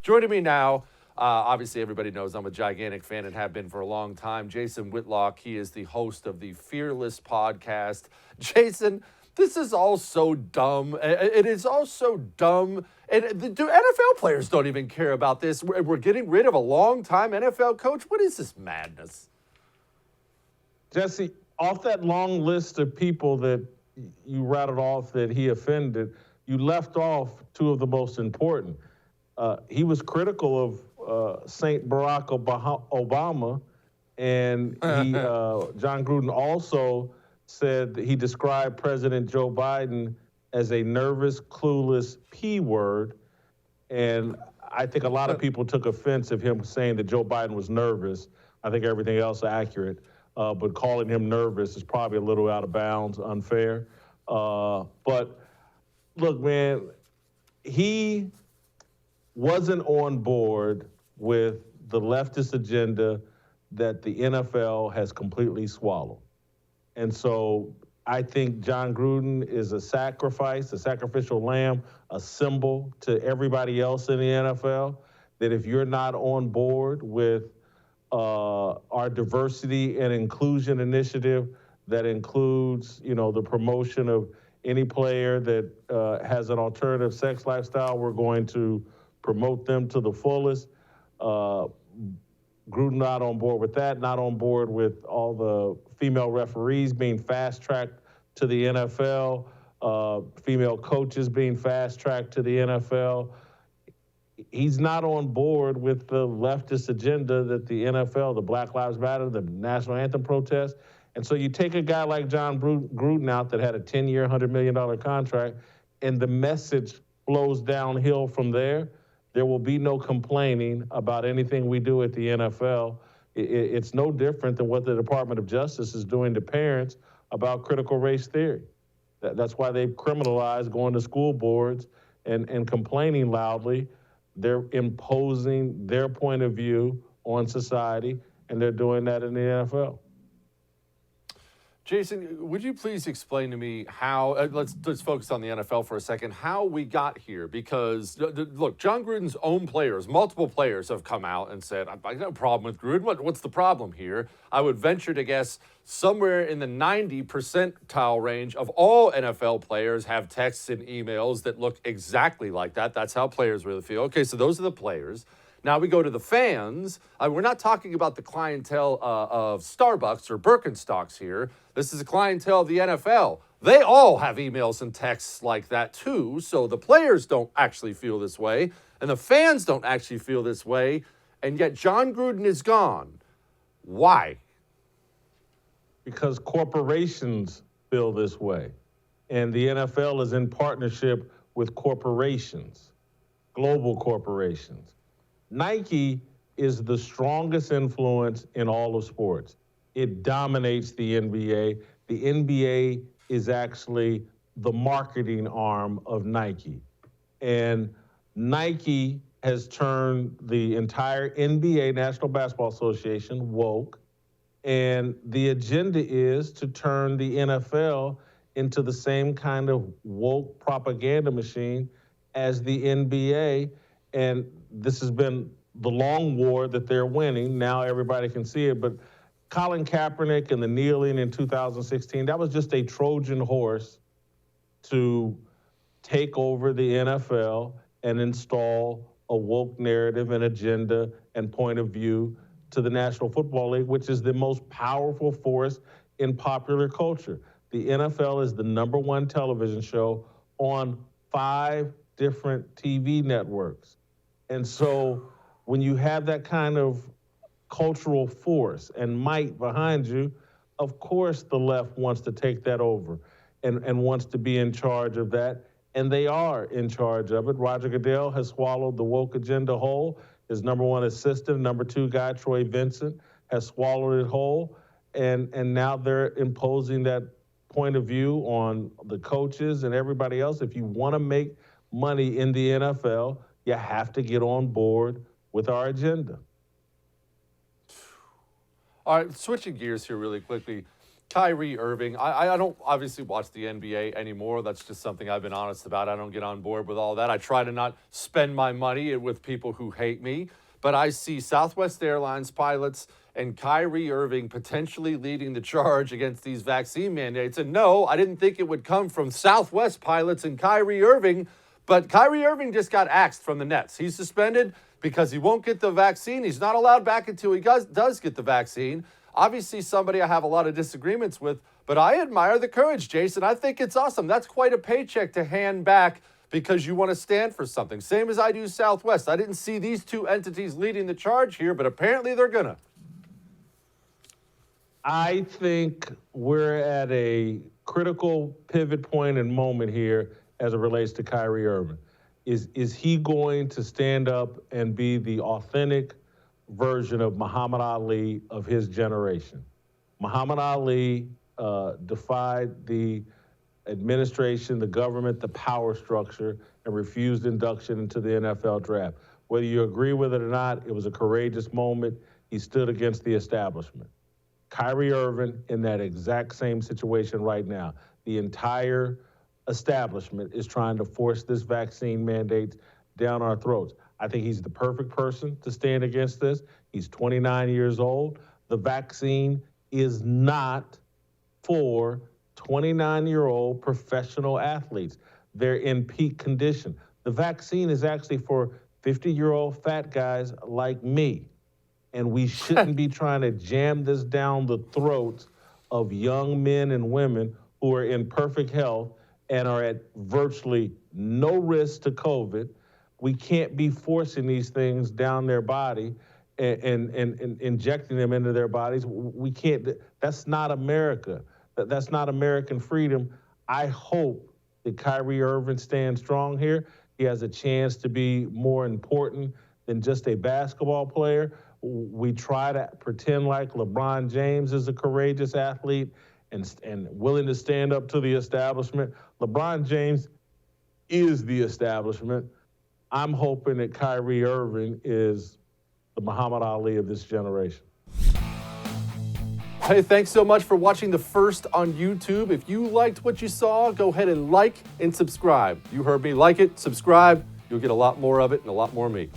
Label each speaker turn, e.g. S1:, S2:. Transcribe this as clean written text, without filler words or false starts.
S1: Joining me now, obviously everybody knows I'm a gigantic fan and have been for a long time. Jason Whitlock, he is the host of the Fearless podcast. Jason, this is all so dumb. It is all so dumb. And the NFL players don't even care about this. We're getting rid of a long-time NFL coach. What is this madness?
S2: Jesse, off that long list of people that you rattled off that he offended, you left off two of the most important. He was critical of Saint Barack Obama, and John Gruden also said that he described President Joe Biden as a nervous, clueless P word. And I think a lot of people took offense of him saying that Joe Biden was nervous. I think everything else is accurate. But calling him nervous is probably a little out of bounds, unfair. But look, man, he wasn't on board with the leftist agenda that the NFL has completely swallowed. And so I think John Gruden is a sacrificial lamb, a symbol to everybody else in the NFL, that if you're not on board with our diversity and inclusion initiative that includes, the promotion of any player that has an alternative sex lifestyle, we're going to promote them to the fullest. Gruden not on board with that, not on board with all the female referees being fast-tracked to the NFL, female coaches being fast-tracked to the NFL. He's not on board with the leftist agenda that the NFL, the Black Lives Matter, the national anthem protest. And so you take a guy like John Gruden out that had a 10-year, $100 million contract, and the message flows downhill from there. There will be no complaining about anything we do at the NFL. It's no different than what the Department of Justice is doing to parents about critical race theory. That's why they've criminalized going to school boards and complaining loudly. They're imposing their point of view on society, and they're doing that in the NFL.
S1: Jason, would you please explain to me how, let's focus on the NFL for a second, how we got here? Because, look, John Gruden's own players, multiple players have come out and said, I got no problem with Gruden. What's the problem here? I would venture to guess somewhere in the 90 percentile range of all NFL players have texts and emails that look exactly like that. That's how players really feel. Okay, so those are the players. Now we go to the fans. We're not talking about the clientele of Starbucks or Birkenstocks here. This is a clientele of the NFL. They all have emails and texts like that too. So the players don't actually feel this way, and the fans don't actually feel this way. And yet John Gruden is gone. Why?
S2: Because corporations feel this way. And the NFL is in partnership with corporations, global corporations. Nike is the strongest influence in all of sports. It dominates the NBA. The NBA is actually the marketing arm of Nike. And Nike has turned the entire NBA, National Basketball Association, woke. And the agenda is to turn the NFL into the same kind of woke propaganda machine as the NBA. And this has been the long war that they're winning. Now everybody can see it. But Colin Kaepernick and the kneeling in 2016, that was just a Trojan horse to take over the NFL and install a woke narrative and agenda and point of view to the National Football League, which is the most powerful force in popular culture. The NFL is the #1 television show on 5 different TV networks. And so when you have that kind of cultural force and might behind you, of course the left wants to take that over and wants to be in charge of that. And they are in charge of it. Roger Goodell has swallowed the woke agenda whole. His #1 assistant, #2 guy, Troy Vincent, has swallowed it whole. And now they're imposing that point of view on the coaches and everybody else. If you want to make money in the NFL, you have to get on board with our agenda.
S1: All right, switching gears here really quickly. Kyrie Irving. I don't obviously watch the NBA anymore. That's just something I've been honest about. I don't get on board with all that. I try to not spend my money with people who hate me. But I see Southwest Airlines pilots and Kyrie Irving potentially leading the charge against these vaccine mandates. And no, I didn't think it would come from Southwest pilots and Kyrie Irving. But Kyrie Irving just got axed from the Nets. He's suspended because he won't get the vaccine. He's not allowed back until he does get the vaccine. Obviously, somebody I have a lot of disagreements with, but I admire the courage, Jason. I think it's awesome. That's quite a paycheck to hand back because you want to stand for something. Same as I do Southwest. I didn't see these two entities leading the charge here, but apparently they're gonna.
S2: I think we're at a critical pivot point and moment here as it relates to Kyrie Irving. Is he going to stand up and be the authentic version of Muhammad Ali of his generation? Muhammad Ali defied the administration, the government, the power structure, and refused induction into the NFL draft. Whether you agree with it or not, it was a courageous moment. He stood against the establishment. Kyrie Irving in that exact same situation right now. The entire establishment is trying to force this vaccine mandate down our throats. I think he's the perfect person to stand against this. He's 29 years old. The vaccine is not for 29-year-old professional athletes. They're in peak condition. The vaccine is actually for 50-year-old fat guys like me. And we shouldn't be trying to jam this down the throats of young men and women who are in perfect health and are at virtually no risk to COVID. We can't be forcing these things down their body and injecting them into their bodies. We can't. That's not America. That's not American freedom. I hope that Kyrie Irving stands strong here. He has a chance to be more important than just a basketball player. We try to pretend like LeBron James is a courageous athlete and willing to stand up to the establishment. LeBron James is the establishment. I'm hoping that Kyrie Irving is the Muhammad Ali of this generation.
S1: Hey, thanks so much for watching The First on YouTube. If you liked what you saw, go ahead and like and subscribe. You heard me. Like it, subscribe. You'll get a lot more of it and a lot more of me.